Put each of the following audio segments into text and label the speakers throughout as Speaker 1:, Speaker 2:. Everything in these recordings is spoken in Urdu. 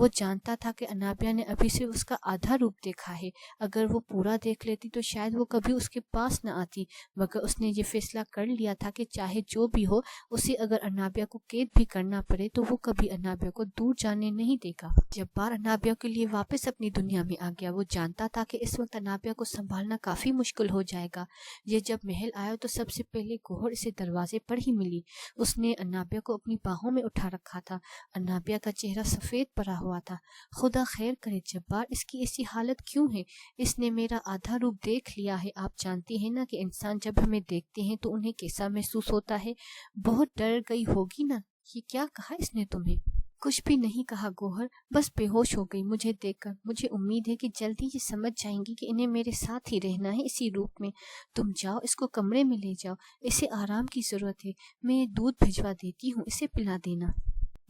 Speaker 1: وہ جانتا تھا کہ انابیہ نے ابھی صرف اس کا آدھا روپ دیکھا ہے، اگر وہ پورا دیکھ لیتی تو شاید وہ کبھی اس کے پاس نہ آتی، مگر اس نے یہ فیصلہ کر لیا تھا کہ چاہے جو بھی ہو، اسے اگر انابیہ کو قید بھی کرنا پڑے تو وہ کبھی انابیہ کو دور جانے نہیں دے گا۔ جبار انابیہ کے لیے واپس اپنی دنیا میں آ گیا۔ وہ جانتا تھا کہ اس وقت انابیہ کو سنبھالنا کافی مشکل ہو جائے گا۔ یہ جب محل آیا تو سب سے پہلے گوہر اسے دروازے پر ہی ملی۔ اس نے انابیہ کو اپنی باہوں میں اٹھا رکھا تھا۔ انابیہ کا چہرہ سفید پڑا ہوا تھا۔ خدا خیر کرے جبار، اس کی ایسی حالت کیوں ہے؟ اس نے میرا آدھا روپ دیکھ لیا ہے۔ آپ جانتی ہیں نا کہ انسان جب ہمیں دیکھتے ہیں تو انہیں کیسا محسوس ہوتا ہے؟ بہت ڈر گئی ہوگی نا؟ یہ کیا کہا اس نے تمہیں؟ کچھ بھی نہیں کہا گوہر، بس بے ہوش ہو گئی مجھے دیکھ کر۔ مجھے امید ہے کہ جلدی یہ سمجھ جائیں گی کہ انہیں میرے ساتھ ہی رہنا ہے اسی روپ میں۔ تم جاؤ، اس کو کمرے میں لے جاؤ، اسے آرام کی ضرورت ہے۔ میں دودھ بھجوا دیتی ہوں، اسے پلا دینا۔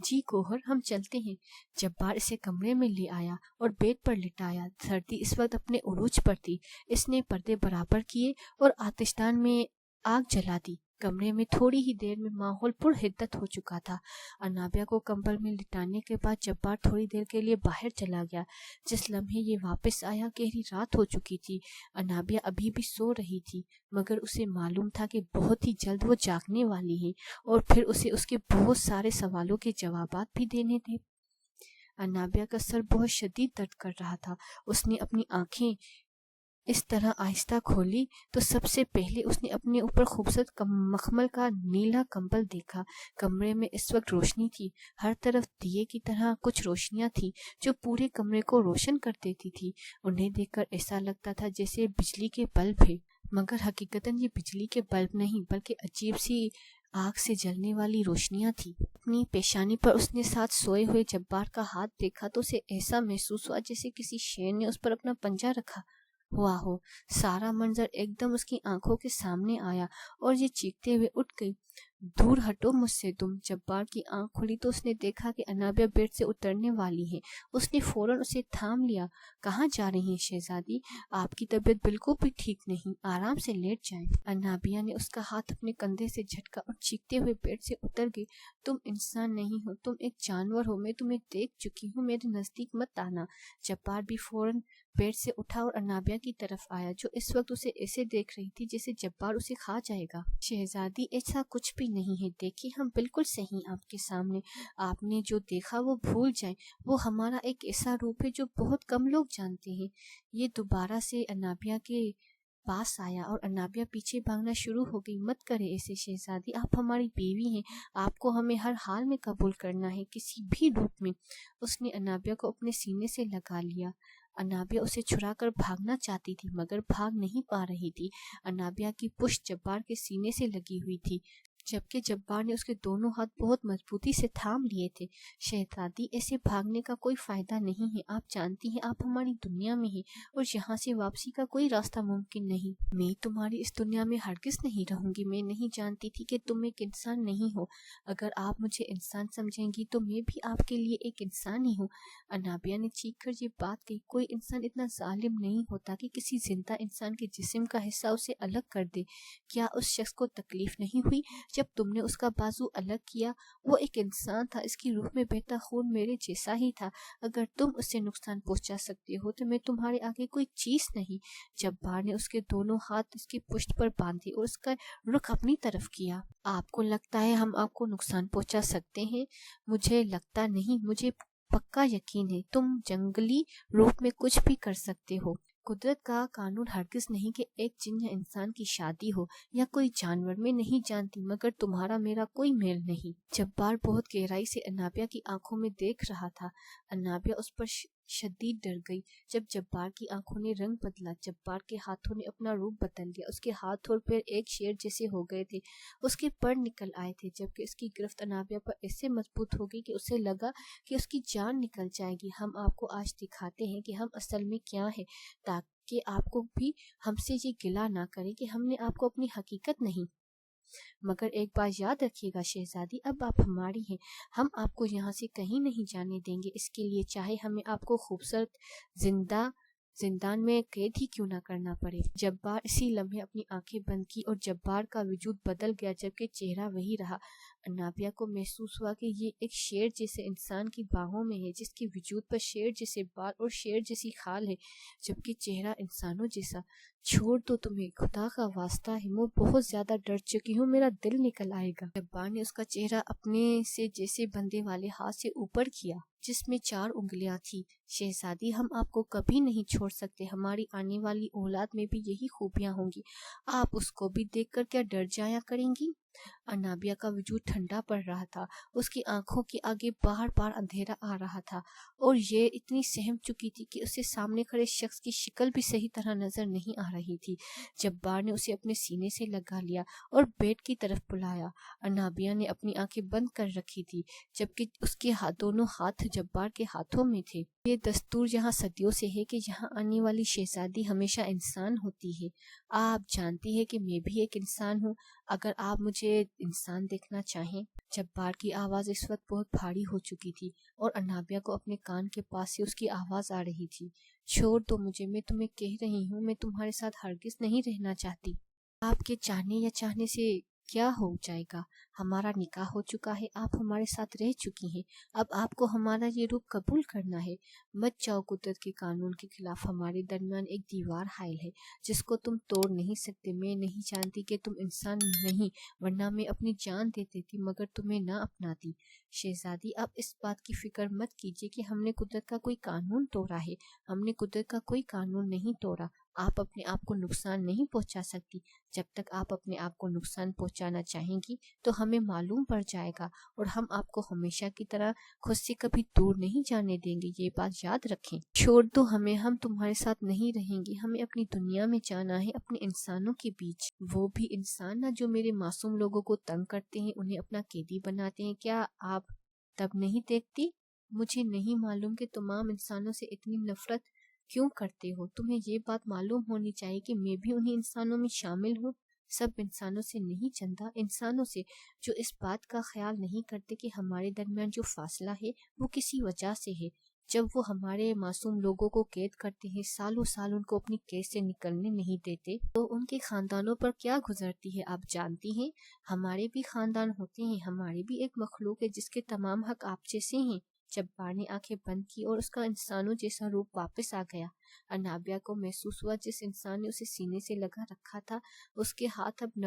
Speaker 1: جی گوہر، ہم چلتے ہیں۔ جبار اسے کمرے میں لے آیا اور بیڈ پر لٹایا۔ سردی اس وقت اپنے عروج پر تھی۔ اس نے پردے برابر کیے اور آتشدان میں آگ جلا دی۔ کمرے میں تھوڑی ہی دیر میں ماحول پر حدت ہو چکا تھا۔ انابیہ کو کمبل میں لٹانے کے بعد جبار تھوڑی دیر کے لیے باہر چلا گیا۔ جس لمحے یہ واپس آیا گہری رات ہو چکی تھی۔ انابیہ ابھی بھی سو رہی تھی، مگر اسے معلوم تھا کہ بہت ہی جلد وہ جاگنے والی ہے اور پھر اسے اس کے بہت سارے سوالوں کے جوابات بھی دینے تھے۔ انابیہ کا سر بہت شدید درد کر رہا تھا۔ اس نے اپنی آنکھیں اس طرح آہستہ کھولی تو سب سے پہلے اس نے اپنے اوپر خوبصورت مخمل کا نیلا کمبل دیکھا۔ کمرے میں اس وقت روشنی تھی، ہر طرف دیے کی طرح کچھ روشنیاں تھیں جو پورے کمرے کو روشن کر دیتی تھی۔ انہیں دیکھ کر ایسا لگتا تھا جیسے بجلی کے بلب ہے، مگر حقیقتاً یہ بجلی کے بلب نہیں بلکہ عجیب سی آگ سے جلنے والی روشنیاں تھی۔ اپنی پیشانی پر اس نے ساتھ سوئے ہوئے جبار کا ہاتھ دیکھا تو اسے ایسا محسوس ہوا جیسے کسی شیر نے اس پر اپنا پنجہ رکھا ہوا ہو۔ سارا منظر ایک دم اس کی آنکھوں کے سامنے آیا اور یہ چیختے ہوئے اٹھ گئی، دور ہٹو مجھ سے تم۔ جبار کی آنکھ کھلی تو اس نے دیکھا کہ انابیہ بیڈ سے اترنے والی ہے۔ اس نے فوراً اسے تھام لیا۔ کہاں جا رہی ہیں شہزادی؟ آپ کی طبیعت بالکل بھی ٹھیک نہیں، آرام سے لیٹ جائیں۔ انابیہ نے اس کا ہاتھ اپنے کندھے سے جھٹکا اور چیختے ہوئے بیڈ سے اتر گئی۔ تم انسان نہیں ہو، تم ایک جانور ہو، میں تمہیں دیکھ چکی ہوں، میرے نزدیک مت آنا۔ جبار بھی فوراً بیڈ سے اٹھا اور انابیہ کی طرف آیا جو اس وقت اسے ایسے دیکھ رہی تھی جیسے جبار اسے کھا جائے گا۔ شہزادی، ایسا کچھ بھی نہیں ہے، دیکھیے ہم بالکل صحیح آپ کے سامنے۔ آپ نے جو دیکھا وہ بھول جائیں، وہ ہمارا ایک ایسا روپ ہے جو بہت کم لوگ جانتے ہیں۔ یہ دوبارہ سے انابیہ کے پاس آیا اور انابیہ پیچھے بھاگنا شروع ہو گئی۔ مت کرے ایسے شہزادی، آپ ہماری بیوی ہیں، آپ کو ہمیں ہر حال میں قبول کرنا ہے، کسی بھی روپ میں۔ اس نے انابیہ کو اپنے سینے سے لگا لیا۔ انابیہ اسے چھڑا کر بھاگنا چاہتی تھی مگر بھاگ نہیں پا رہی تھی۔ انابیہ کی پشت جبار کے سینے سے لگی ہوئی تھی جبکہ جبار نے اس کے دونوں ہاتھ بہت مضبوطی سے تھام لیے تھے۔ شہزادی، ایسے بھاگنے کا کوئی فائدہ نہیں ہے، آپ جانتی ہیں آپ ہماری دنیا میں ہیں اور یہاں سے واپسی کا کوئی راستہ ممکن نہیں۔ میں تمہاری اس دنیا میں ہرگز نہیں رہوں گی۔ میں نہیں جانتی تھی کہ تم ایک انسان نہیں ہو۔ اگر آپ مجھے انسان سمجھیں گی تو میں بھی آپ کے لیے ایک انسان ہی ہوں۔ انابیہ نے چیخ کر یہ بات کہی۔ کوئی انسان اتنا ظالم نہیں ہوتا کہ کسی زندہ انسان کے جسم کا حصہ اسے الگ کر دے۔ کیا اس شخص کو تکلیف نہیں ہوئی جب تم نے اس کا بازو الگ کیا؟ وہ ایک انسان تھا، اس کی روح میں بہتا خون میرے جیسا ہی تھا۔ اگر تم اسے نقصان پہنچا سکتے ہو تو میں تمہارے آگے کوئی چیز نہیں۔ جبار نے اس کے دونوں ہاتھ اس کی پشت پر باندھے اور اس کا رخ اپنی طرف کیا۔ آپ کو لگتا ہے ہم آپ کو نقصان پہنچا سکتے ہیں؟ مجھے لگتا نہیں، مجھے پکا یقین ہے تم جنگلی روپ میں کچھ بھی کر سکتے ہو۔ قدرت کا قانون ہرگز نہیں کہ ایک جن یا انسان کی شادی ہو یا کوئی جانور، میں نہیں جانتی مگر تمہارا میرا کوئی میل نہیں۔ جبار بہت گہرائی سے انابیہ کی آنکھوں میں دیکھ رہا تھا۔ انابیہ اس پر شدید ڈر گئی جب جبار کی آنکھوں نے رنگ بدلا۔ جبار کے ہاتھوں نے اپنا روپ بدل لیا، اس کے ہاتھ اور پیر ایک شیر جیسے ہو گئے تھے، اس کے پر نکل آئے تھے جبکہ اس کی گرفت انابیہ پر ایسے مضبوط ہو گئی کہ اسے لگا کہ اس کی جان نکل جائے گی۔ ہم آپ کو آج دکھاتے ہیں کہ ہم اصل میں کیا ہیں تاکہ آپ کو بھی ہم سے یہ گلہ نہ کرے کہ ہم نے آپ کو اپنی حقیقت نہیں۔ مگر ایک بات یاد رکھیے گا شہزادی، اب آپ ہماری ہیں، ہم آپ کو یہاں سے کہیں نہیں جانے دیں گے، اس کے لیے چاہے ہمیں آپ کو خوبصورت زندان میں قید ہی کیوں نہ کرنا پڑے۔ جبار اسی لمحے اپنی آنکھیں بند کی اور جبار کا وجود بدل گیا جبکہ چہرہ وہی رہا۔ انابیہ کو محسوس ہوا کہ یہ ایک شیر جیسے انسان کی باہوں میں ہے، جس کے وجود پر شیر جیسے بال اور شیر جیسی کھال ہے، جبکہ چہرہ انسانوں جیسا۔ چھوڑ دو تمہیں، خدا کا واسطہ ہے، میں بہت زیادہ ڈر چکی ہوں، میرا دل نکل آئے گا۔ جبار نے اس کا چہرہ اپنے سے جیسے بندے والے ہاتھ سے اوپر کیا جس میں 4 انگلیاں تھی۔ شہزادی، ہم آپ کو کبھی نہیں چھوڑ سکتے، ہماری آنے والی اولاد میں بھی یہی خوبیاں ہوں گی، آپ اس کو بھی دیکھ کر کیا ڈر جایا کریں گی؟ انابیہ کا وجود ٹھنڈا پڑ رہا تھا، اس کی آنکھوں کے آگے بار بار اندھیرا آ رہا تھا اور یہ اتنی سہم چکی تھی کہ اسے سامنے کھڑے شخص کی شکل بھی صحیح طرح نظر نہیں آ رہی تھی۔ جبار نے اسے اپنے سینے سے لگا لیا اور بیڈ کی طرف بلایا۔ انابیہ نے اپنی آنکھیں بند کر رکھی تھی جبکہ اس کے دونوں ہاتھ جبار کے ہاتھوں میں تھے۔ یہ دستور یہاں صدیوں سے ہے کہ یہاں آنے والی شہزادی ہمیشہ انسان ہوتی ہے۔ آپ جانتی ہے کہ میں بھی ایک انسان ہوں، اگر آپ مجھے انسان دیکھنا چاہیں۔ جبار کی آواز اس وقت بہت بھاری ہو چکی تھی اور انابیہ کو اپنے کان کے پاس سے اس کی آواز آ رہی تھی۔ چھوڑ دو مجھے، میں تمہیں کہہ رہی ہوں، میں تمہارے ساتھ ہرگز نہیں رہنا چاہتی۔ آپ کے چاہنے یا چاہنے سے کیا ہو جائے گا؟ ہمارا نکاح ہو چکا ہے، آپ ہمارے ساتھ رہ چکی ہیں، اب آپ کو ہمارا یہ رخ قبول کرنا ہے۔ مت جاؤ، قدرت کے قانون کے خلاف ہمارے درمیان ایک دیوار حائل ہے جس کو تم توڑ نہیں سکتے۔ میں نہیں جانتی کہ تم انسان نہیں، ورنہ میں اپنی جان دے دیتی مگر تمہیں نہ اپناتی۔ شہزادی، آپ اس بات کی فکر مت کیجیے کہ ہم نے قدرت کا کوئی قانون توڑا ہے، ہم نے قدرت کا کوئی قانون نہیں توڑا۔ آپ اپنے آپ کو نقصان نہیں پہنچا سکتی، جب تک آپ اپنے آپ کو نقصان پہنچانا چاہیں گی تو ہمیں معلوم پڑ جائے گا اور ہم آپ کو ہمیشہ کی طرح خود سے کبھی دور نہیں جانے دیں گے، یہ بات یاد رکھیں۔ چھوڑ دو ہمیں، ہم تمہارے ساتھ نہیں رہیں گے، ہمیں اپنی دنیا میں جانا ہے، اپنے انسانوں کے بیچ۔ وہ بھی انسان نہ جو میرے معصوم لوگوں کو تنگ کرتے ہیں، انہیں اپنا قیدی بناتے ہیں، کیا آپ تب نہیں دیکھتی؟ مجھے نہیں معلوم کہ تمام انسانوں سے اتنی نفرت کیوں کرتے ہو؟ تمہیں یہ بات معلوم ہونی چاہیے کہ میں بھی انہیں انسانوں میں شامل ہوں، سب انسانوں سے نہیں چندہ، انسانوں سے جو اس بات کا خیال نہیں کرتے کہ ہمارے درمیان جو فاصلہ ہے وہ کسی وجہ سے ہے۔ جب وہ ہمارے معصوم لوگوں کو قید کرتے ہیں، سالوں سال ان کو اپنی قید سے نکلنے نہیں دیتے، تو ان کے خاندانوں پر کیا گزرتی ہے آپ جانتی ہیں؟ ہمارے بھی خاندان ہوتے ہیں، ہماری بھی ایک مخلوق ہے جس کے تمام حق آپ جیسے ہیں۔ جبار نے آنکھیں بند کی اور اس کا انسانوں جیسا روپ واپس آ گیا۔ انابیہ کو محسوس ہوا جس انسان نے اسے سینے سے لگا رکھا تھا اس کے ہاتھ اب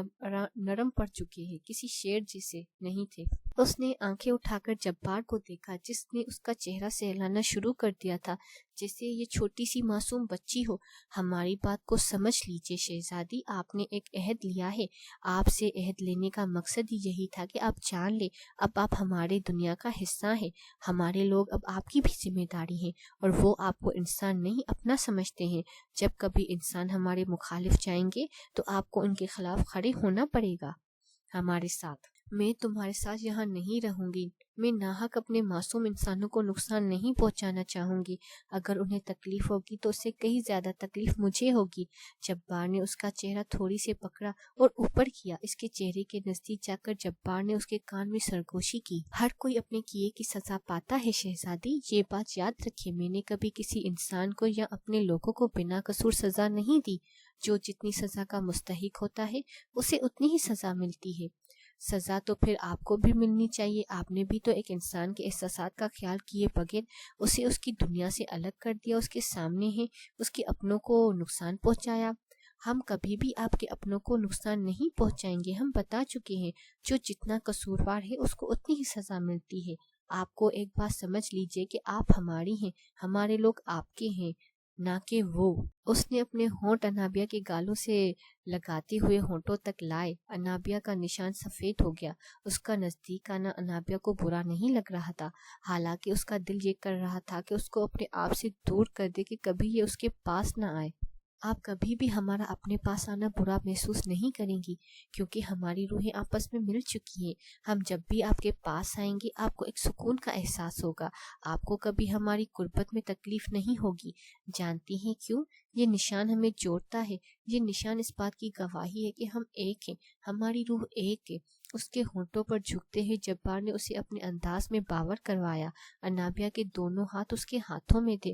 Speaker 1: نرم پڑ چکے ہیں، کسی شیر جیسے نہیں تھے۔ اس نے آنکھیں اٹھا کر جبار کو دیکھا جس نے اس کا چہرہ سہلانا شروع کر دیا تھا جیسے یہ چھوٹی سی معصوم بچی ہو۔ ہماری بات کو سمجھ لیجئے شہزادی، آپ نے ایک عہد لیا ہے، آپ سے عہد لینے کا مقصد ہی یہی تھا کہ آپ جان لیں اب آپ ہمارے دنیا کا حصہ ہیں، ہمارے لوگ اب آپ کی بھی ذمہ داری ہیں اور وہ آپ کو انسان نہیں اپنا سمجھتے ہیں۔ جب کبھی انسان ہمارے مخالف جائیں گے تو آپ کو ان کے خلاف کھڑے ہونا پڑے گا ہمارے ساتھ۔ میں تمہارے ساتھ یہاں نہیں رہوں گی، میں ناحق اپنے معصوم انسانوں کو نقصان نہیں پہنچانا چاہوں گی، اگر انہیں تکلیف ہوگی تو اس سے کہیں زیادہ تکلیف مجھے ہوگی۔ جبار نے اس کا چہرہ تھوڑی سے پکڑا اور اوپر کیا، اس کے چہرے کے نزدیک جا کر جبار نے اس کے کان میں سرگوشی کی۔ ہر کوئی اپنے کیے کی سزا پاتا ہے شہزادی، یہ بات یاد رکھیے، میں نے کبھی کسی انسان کو یا اپنے لوگوں کو بنا قصور سزا نہیں دی، جو جتنی سزا کا مستحق ہوتا ہے اسے اتنی ہی سزا ملتی ہے۔ سزا تو پھر آپ کو بھی ملنی چاہیے، آپ نے بھی تو ایک انسان کے احساسات کا خیال کیے بغیر اسے اس کی دنیا سے الگ کر دیا، اس کے سامنے ہے اس کے اپنوں کو نقصان پہنچایا۔ ہم کبھی بھی آپ کے اپنوں کو نقصان نہیں پہنچائیں گے، ہم بتا چکے ہیں، جو جتنا قصوروار ہے اس کو اتنی ہی سزا ملتی ہے۔ آپ کو ایک بات سمجھ لیجئے کہ آپ ہماری ہیں، ہمارے لوگ آپ کے ہیں، نہ کہ وہ۔ اس نے اپنے ہونٹ انابیہ کے گالوں سے لگاتے ہوئے ہونٹوں تک لائے۔ انابیہ کا نشان سفید ہو گیا، اس کا نزدیک آنا انابیہ کو برا نہیں لگ رہا تھا، حالانکہ اس کا دل یہ کر رہا تھا کہ اس کو اپنے آپ سے دور کر دے کہ کبھی یہ اس کے پاس نہ آئے۔ آپ کبھی بھی ہمارا اپنے پاس آنا برا محسوس نہیں کریں گی کیونکہ ہماری روحیں آپس میں مل چکی ہیں، ہم جب بھی آپ کے پاس آئیں گے آپ کو ایک سکون کا احساس ہوگا، آپ کو کبھی ہماری قربت میں تکلیف نہیں ہوگی۔ جانتی ہیں کیوں؟ یہ نشان ہمیں جوڑتا ہے، یہ نشان اس بات کی گواہی ہے کہ ہم ایک ہیں، ہماری روح ایک ہے۔ اس کے ہونٹوں پر جھکتے ہیں جبار نے اسے اپنے انداز میں باور کروایا۔ انابیہ کے دونوں ہاتھ اس کے ہاتھوں میں تھے،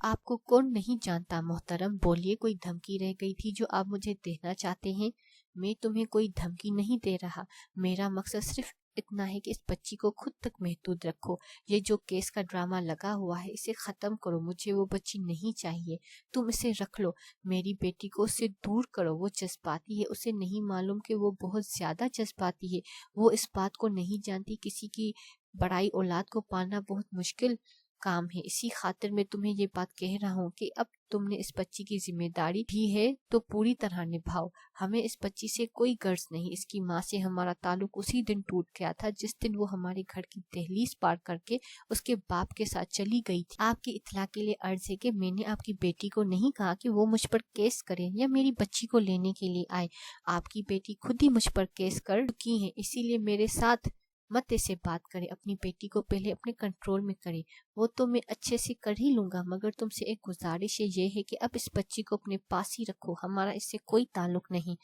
Speaker 1: آپ کو کون نہیں جانتا محترم، بولیے، کوئی دھمکی رہ گئی تھی جو آپ مجھے دینا چاہتے ہیں؟ میں تمہیں کوئی دھمکی نہیں دے رہا، میرا مقصد صرف اتنا ہے کہ اس بچی کو خود تک محدود رکھو۔ یہ جو کیس کا ڈرامہ لگا ہوا ہے اسے ختم کرو، مجھے وہ بچی نہیں چاہیے، تم اسے رکھ لو۔ میری بیٹی کو اس سے دور کرو، وہ جذباتی ہے، اسے نہیں معلوم کہ وہ بہت زیادہ جذباتی ہے۔ وہ اس بات کو نہیں جانتی کسی کی بڑائی اولاد کو پالنا بہت مشکل کام ہے۔ اسی خاطر میں تمہیں یہ بات کہہ رہا ہوں کہ اب تم نے اس بچی کی ذمہ داری بھی ہے تو پوری طرح نبھاؤ۔ ہمیں اس بچی سے کوئی غرض نہیں، اس کی ماں سے ہمارا تعلق اسی دن ٹوٹ گیا تھا جس دن وہ ہمارے گھر کی دہلیز پار کر کے اس کے باپ کے ساتھ چلی گئی تھی۔ آپ کی اطلاع کے لیے عرض ہے کہ میں نے آپ کی بیٹی کو نہیں کہا کہ وہ مجھ پر کیس کرے یا میری بچی کو لینے کے لیے آئے۔ آپ کی بیٹی خود ہی مجھ پر کیس کر چکی ہے، اسی لیے میرے ساتھ مت ایسے بات کرے، اپنی بیٹی کو پہلے اپنے کنٹرول میں کرے۔ وہ تو میں اچھے سے کر ہی لوں گا، مگر تم سے ایک گزارش یہ ہے کہ اب اس بچی کو اپنے پاس ہی رکھو، ہمارا اس سے کوئی تعلق نہیں۔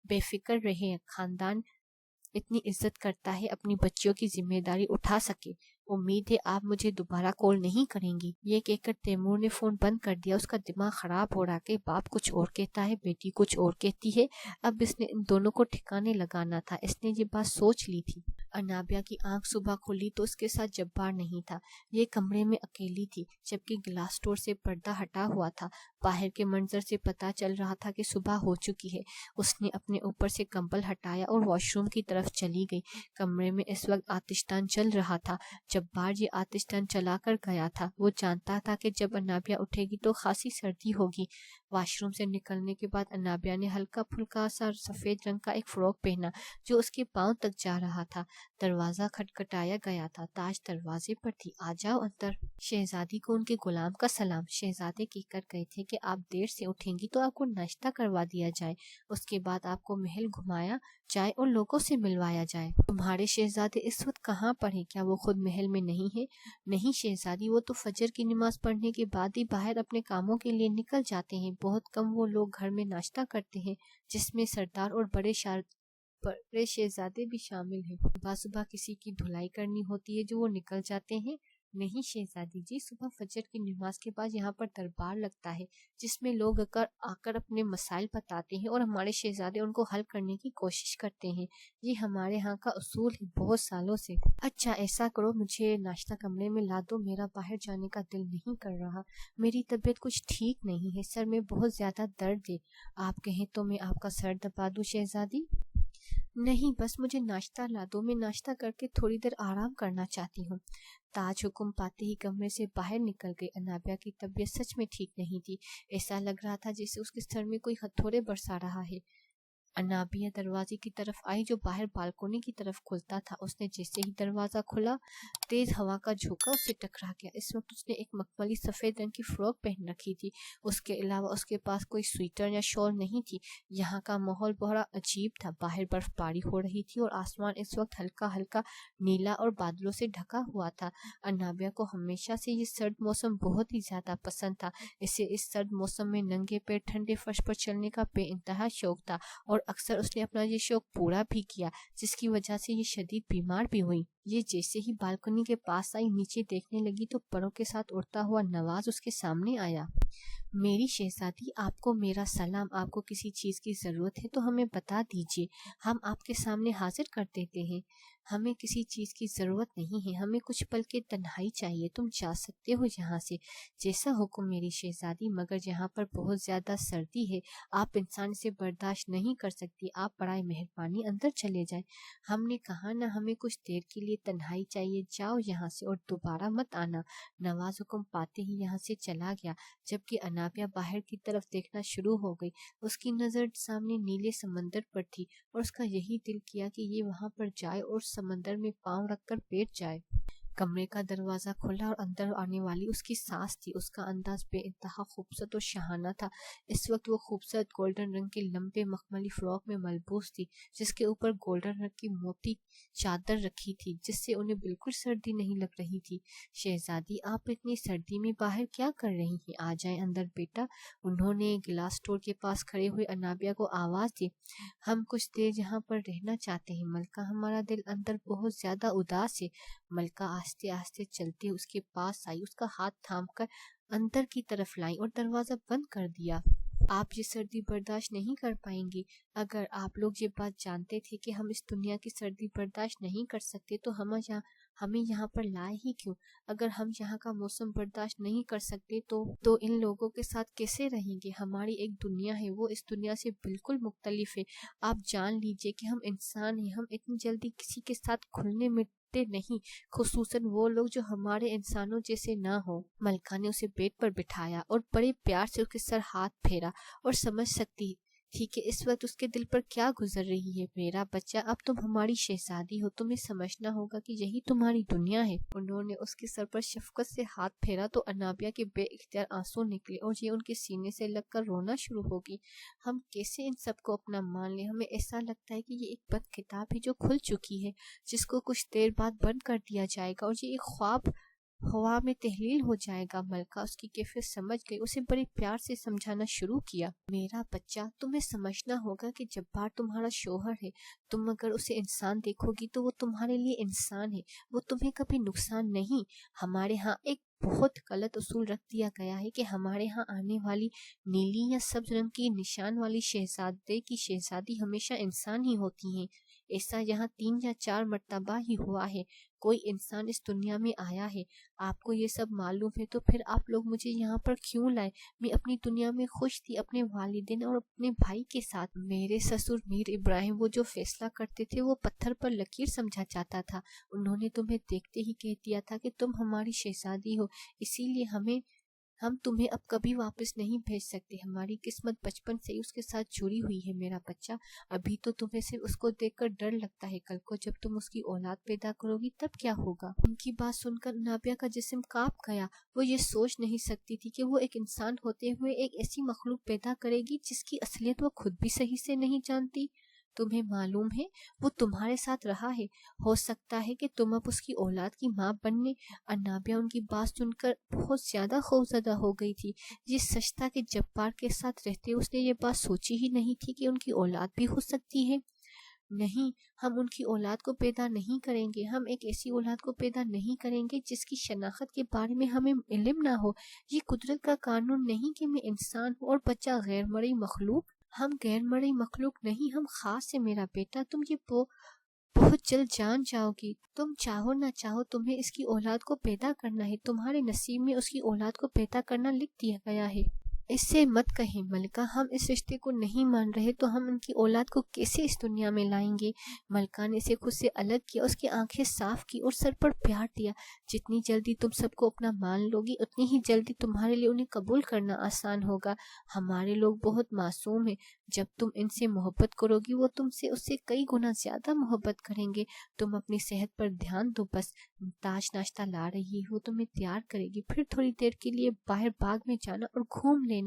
Speaker 1: بے فکر رہے، خاندان اتنی عزت کرتا ہے اپنی بچیوں کی ذمہ داری اٹھا سکے۔ امید ہے آپ مجھے دوبارہ کال نہیں کریں گی۔ یہ کہہ کر تیمور نے فون بند کر دیا۔ اس کا دماغ خراب ہو رہا کہ باپ کچھ اور کہتا ہے، بیٹی کچھ اور کہتی ہے۔ اب اس نے ان دونوں کو ٹھکانے لگانا تھا، اس نے یہ بات سوچ لی تھی۔ انابیہ کی آنکھ صبح کھلی تو اس کے ساتھ جبار نہیں تھا۔ یہ کمرے میں اکیلی تھی، جبکہ گلاس ڈور سے پردہ ہٹا ہوا تھا۔ باہر کے منظر سے پتہ چل رہا تھا کہ صبح ہو چکی ہے۔ اس نے اپنے اوپر سے کمبل ہٹایا اور واش روم کی طرف چلی گئی۔ کمرے میں اس وقت آتش دان چل رہا تھا۔ جبار یہ آتش دان چلا کر گیا تھا۔ وہ جانتا تھا کہ جب انابیہ اٹھے گی تو خاصی سردی ہوگی۔ واش روم سے نکلنے کے بعد انابیہ نے ہلکا پھلکا سا سفید رنگ کا ایک فراک پہنا جو اس کے پاؤں تک جا رہا تھا۔ دروازہ کھٹکھٹایا گیا تھا۔ تاج دروازے پر تھی۔ آ جاؤ اندر۔ شہزادی کو ان کے غلام کا سلام۔ شہزادے کہہ کر گئے تھے کہ آپ دیر سے اٹھیں گی تو آپ کو ناشتہ کروا دیا جائے، اس کے بعد آپ کو محل گھمایا جائے اور لوگوں سے ملوایا جائے۔ تمہارے شہزادے اس وقت کہاں پر ہیں؟ کیا وہ خود محل میں نہیں ہے؟ نہیں شہزادی، وہ تو فجر کی نماز پڑھنے کے بعد ہی باہر اپنے کاموں کے لیے نکل جاتے ہیں۔ بہت کم وہ لوگ گھر میں ناشتہ کرتے ہیں، جس میں سردار اور بڑے شہزادے بھی شامل ہیں۔ صبح صبح کسی کی دھلائی کرنی ہوتی ہے جو وہ نکل جاتے ہیں؟ نہیں شہزادی جی، صبح فجر کی نماز کے بعد یہاں پر دربار لگتا ہے جس میں لوگ آ کر اپنے مسائل بتاتے ہیں اور ہمارے شہزادے ان کو حل کرنے کی کوشش کرتے ہیں۔ یہ ہمارے ہاں کا اصول ہے بہت سالوں سے۔ اچھا ایسا کرو، مجھے ناشتہ کمرے میں لا دو، میرا باہر جانے کا دل نہیں کر رہا۔ میری طبیعت کچھ ٹھیک نہیں ہے، سر میں بہت زیادہ درد ہے۔ آپ کہیں تو میں آپ کا سر دبا دوں شہزادی؟ نہیں، بس مجھے ناشتہ لا دو، میں ناشتہ کر کے تھوڑی دیر آرام کرنا چاہتی ہوں۔ تاج حکم پاتے ہی کمرے سے باہر نکل گئی۔ انابیہ کی طبیعت سچ میں ٹھیک نہیں تھی، ایسا لگ رہا تھا جیسے اس کے سر میں کوئی ہتھوڑے برسا رہا ہے۔ انابیہ دروازے کی طرف آئی جو باہر بالکونی کی طرف کھلتا تھا۔ اس نے جیسے ہی دروازہ کھلا، تیز ہوا کا جھونکا اس سے ٹکرا گیا۔ اس وقت اس نے ایک مخملی سفید رنگ کی فراک پہن رکھی تھی، اس کے علاوہ اس کے پاس کوئی سویٹر یا شال نہیں تھی۔ یہاں کا ماحول بڑا عجیب تھا، باہر برف باری ہو رہی تھی اور آسمان اس وقت ہلکا ہلکا نیلا اور بادلوں سے ڈھکا ہوا تھا۔ انابیہ کو ہمیشہ سے یہ سرد موسم بہت ہی زیادہ پسند تھا۔ اسے اس سرد موسم میں ننگے پیر ٹھنڈے فرش پر چلنے کا بے انتہا شوق تھا اور اکثر اس نے اپنا یہ شوق پورا بھی کیا، جس کی وجہ سے یہ شدید بیمار بھی ہوئی۔ یہ جیسے ہی بالکنی کے پاس آئی، نیچے دیکھنے لگی تو پروں کے ساتھ اڑتا ہوا نواز اس کے سامنے آیا۔ میری شہزادی، آپ کو میرا سلام۔ آپ کو کسی چیز کی ضرورت ہے تو ہمیں بتا دیجیے، ہم آپ کے سامنے حاضر کر دیتے ہیں۔ ہمیں کسی چیز کی ضرورت نہیں ہے، ہمیں کچھ پل کی تنہائی چاہیے، تم جا سکتے ہو یہاں سے۔ جیسا حکم میری شہزادی، مگر یہاں پر بہت زیادہ سردی ہے، آپ انسان سے برداشت نہیں کر سکتی، آپ برائے مہربانی اندر چلے جائیں۔ ہم نے کہا نا، ہمیں کچھ دیر کے لیے تنہائی چاہیے، جاؤ یہاں سے اور دوبارہ مت آنا۔ نواز حکم پاتے ہی یہاں سے چلا گیا، جبکہ انابیہ باہر کی طرف دیکھنا شروع ہو گئی۔ اس کی نظر سامنے نیلے سمندر پر تھی اور اس کا یہی دل کیا کہ یہ وہاں پر جائے اور سمندر میں پاؤں رکھ کر بیٹھ جائے۔ کمرے کا دروازہ کھلا اور اندر آنے والی اس کی ساس تھی۔ اس کا انداز بے انتہا خوبصورت اور شاہانہ تھا۔ اس وقت وہ خوبصورت گولڈن رنگ کے لمبے مخملی فراک میں ملبوس تھی، جس کے اوپر گولڈن رنگ کی موتی چادر رکھی تھی، جس سے انہیں بالکل سردی نہیں لگ رہی تھی۔ شہزادی، آپ اتنی سردی میں باہر کیا کر رہی ہیں؟ آ جائیں اندر بیٹا۔ انہوں نے گلاس ڈور کے پاس کھڑے ہوئے انابیہ کو آواز دی۔ ہم کچھ دیر یہاں پر رہنا چاہتے ہیں ملکہ، ہمارا دل اندر بہت زیادہ اداس ہے۔ ملکہ آہستہ آہستہ چلتے اس کے پاس آئی، اس کا ہاتھ تھام کر اندر کی طرف لائیں اور دروازہ بند کر دیا۔ آپ یہ سردی برداشت نہیں کر پائیں گے۔ اگر آپ لوگ یہ بات جانتے تھے کہ ہم اس دنیا کی سردی برداشت نہیں کر سکتے تو ہمیں یہاں پر لائے ہی کیوں؟ اگر ہم یہاں کا موسم برداشت نہیں کر سکتے تو ان لوگوں کے ساتھ کیسے رہیں گے؟ ہماری ایک دنیا ہے، وہ اس دنیا سے بالکل مختلف ہے۔ آپ جان لیجئے کہ ہم انسان ہیں، ہم اتنی جلدی کسی کے ساتھ کھلنے ملتے نہیں، خصوصاً وہ لوگ جو ہمارے انسانوں جیسے نہ ہو۔ ملکہ نے اسے بیڈ پر بٹھایا اور بڑے پیار سے اس کے سر ہاتھ پھیرا اور سمجھ سکتی تھی کہ اس وقت اس کے دل پر کیا گزر رہی ہے۔ میرا بچہ، اب تم ہماری شہزادی ہو، تمہیں سمجھنا ہوگا کہ یہی تمہاری دنیا ہے۔ انہوں نے اس کے سر پر شفقت سے ہاتھ پھیرا تو انابیہ کے بے اختیار آنسو نکلے اور یہ ان کے سینے سے لگ کر رونا شروع ہو گئی۔ ہم کیسے ان سب کو اپنا مان لیں؟ ہمیں ایسا لگتا ہے کہ یہ ایک بند کتاب ہے جو کھل چکی ہے، جس کو کچھ دیر بعد بند کر دیا جائے گا اور یہ ایک خواب ہوا میں تحلیل ہو جائے گا۔ ملکہ اس کی کیفیت سمجھ گئی، اسے بڑے پیار سے سمجھانا شروع کیا۔ میرا بچہ، تمہیں سمجھنا ہوگا کہ جبار تمہارا شوہر ہے، تم اگر اسے انسان دیکھو گی تو وہ تمہارے لیے انسان ہے، وہ تمہیں کبھی نقصان نہیں۔ ہمارے ہاں ایک بہت غلط اصول رکھ دیا گیا ہے کہ ہمارے ہاں آنے والی نیلی یا سبز رنگ کی نشان والی شہزادے کی شہزادی ہمیشہ انسان ہی ہوتی ہیں۔ ایسا یہاں 3 یا 4 مرتبہ ہی ہوا ہے۔ کوئی انسان اس دنیا میں آیا ہے۔ آپ کو یہ سب معلوم ہے تو پھر آپ لوگ مجھے یہاں پر کیوں لائے؟ میں اپنی دنیا میں خوش تھی، اپنے والدین اور اپنے بھائی کے ساتھ۔ میرے سسر میر ابراہیم وہ جو فیصلہ کرتے تھے وہ پتھر پر لکیر سمجھا جاتا تھا۔ انہوں نے تمہیں دیکھتے ہی کہہ دیا تھا کہ تم ہماری شہزادی ہو، اسی لیے ہم تمہیں اب کبھی واپس نہیں بھیج سکتے۔ ہماری قسمت بچپن سے ہی اس کے ساتھ جڑی ہوئی ہے۔ میرا بچہ، ابھی تو تمہیں صرف اس کو دیکھ کر ڈر لگتا ہے، کل کو جب تم اس کی اولاد پیدا کرو گی تب کیا ہوگا؟ ان کی بات سن کر نابیہ کا جسم کانپ گیا۔ وہ یہ سوچ نہیں سکتی تھی کہ وہ ایک انسان ہوتے ہوئے ایک ایسی مخلوق پیدا کرے گی جس کی اصلیت وہ خود بھی صحیح سے نہیں جانتی۔ تمہیں معلوم ہے وہ تمہارے ساتھ رہا ہے، ہو سکتا ہے کہ تم اب اس کی اولاد کی ماں بننے۔ انابیہ ان کی بات سن کر بہت زیادہ خوفزدہ ہو گئی تھی۔ یہ سچ تھا کہ جبار کے ساتھ رہتے اس نے یہ بات سوچی ہی نہیں تھی کہ ان کی اولاد بھی ہو سکتی ہے۔ نہیں، ہم ان کی اولاد کو پیدا نہیں کریں گے، ہم ایک ایسی اولاد کو پیدا نہیں کریں گے جس کی شناخت کے بارے میں ہمیں علم نہ ہو۔ یہ قدرت کا قانون نہیں کہ میں انسان ہوں اور بچہ غیر مرئی مخلوق۔ ہم غیر مرئی مخلوق نہیں، ہم خاص ہیں میرا بیٹا، تم یہ بہت جلد جان جاؤ گی۔ تم چاہو نہ چاہو تمہیں اس کی اولاد کو پیدا کرنا ہے، تمہارے نصیب میں اس کی اولاد کو پیدا کرنا لکھ دیا گیا ہے۔ اس سے مت کہیں ملکہ، ہم اس رشتے کو نہیں مان رہے تو ہم ان کی اولاد کو کیسے اس دنیا میں لائیں گے؟ ملکہ نے اسے خود سے الگ کیا، اس کی آنکھیں صاف کی اور سر پر پیار دیا۔ جتنی جلدی تم سب کو اپنا مان لو گی اتنی ہی جلدی تمہارے لیے انہیں قبول کرنا آسان ہوگا۔ ہمارے لوگ بہت معصوم ہیں، جب تم ان سے محبت کرو گی وہ تم سے اس سے کئی گنا زیادہ محبت کریں گے۔ تم اپنی صحت پر دھیان دو، بس تاج ناشتہ لا رہی ہو، تمہیں تیار کرے گی، پھر تھوڑی دیر کے لیے باہر باغ میں جانا اور گھوم لینا۔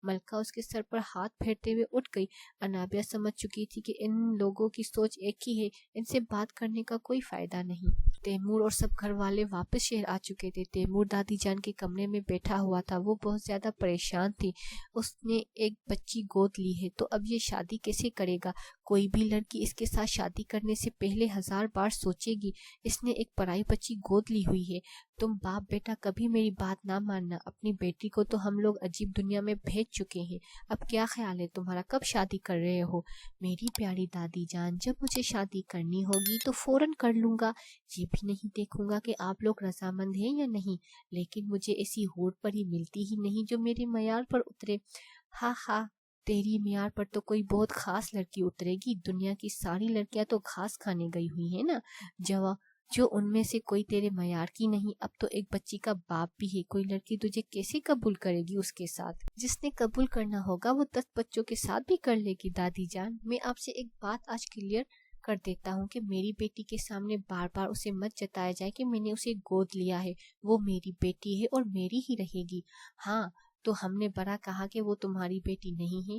Speaker 1: ملکہ اس کے سر پر ہاتھ پھیرتے ہوئے اٹھ گئی۔ انابیہ سمجھ چکی تھی کہ ان لوگوں کی سوچ ایک ہی ہے، ان سے بات کرنے کا کوئی فائدہ نہیں۔ تیمور اور سب گھر والے واپس شہر آ چکے تھے۔ تیمور دادی جان کے کمرے میں بیٹھا ہوا تھا، وہ بہت زیادہ پریشان تھی۔ اس نے ایک بچی گود لی ہے تو اب یہ شادی کیسے کرے گا؟ کوئی بھی لڑکی اس کے ساتھ شادی کرنے سے پہلے 1000 بار سوچے گی۔ اس نے ایک پرائی بچی گود لی ہوئی ہے۔ تم باپ بیٹا کبھی میری بات نہ ماننا، اپنی بیٹی کو تو ہم لوگ عجیب دنیا میں بھیج چکے ہیں، اب کیا خیال ہے تمہارا؟ کب شادی کر رہے ہو؟ میری پیاری دادی جان، جب مجھے شادی کرنی ہوگی تو فوراً کر لوں گا، یہ بھی نہیں دیکھوں گا کہ آپ لوگ رضامند ہیں یا نہیں، لیکن مجھے ایسی ہور پری ملتی ہی نہیں جو میرے معیار پر اترے۔ ہاں ہاں، تیری معیار پر تو کوئی بہت خاص لڑکی اترے گی، دنیا کی ساری لڑکیاں تو گھاس کھانے گئی ہوئی ہیں نا، جو ان میں سے کوئی تیرے معیار کی نہیں۔ اب تو ایک بچی کا باپ بھی ہے، کوئی لڑکی تجھے کیسے قبول کرے گی اس کے ساتھ؟ جس نے قبول کرنا ہوگا وہ 10 بچوں کے ساتھ بھی کر لے گی۔ دادی جان، میں آپ سے ایک بات آج کلیئر کر دیتا ہوں کہ میری بیٹی کے سامنے بار بار اسے مت جتایا جائے کہ میں نے اسے گود لیا ہے، وہ میری بیٹی ہے اور میری ہی رہے گی۔ ہاں، تو ہم نے بڑا کہا کہ وہ تمہاری بیٹی نہیں ہے،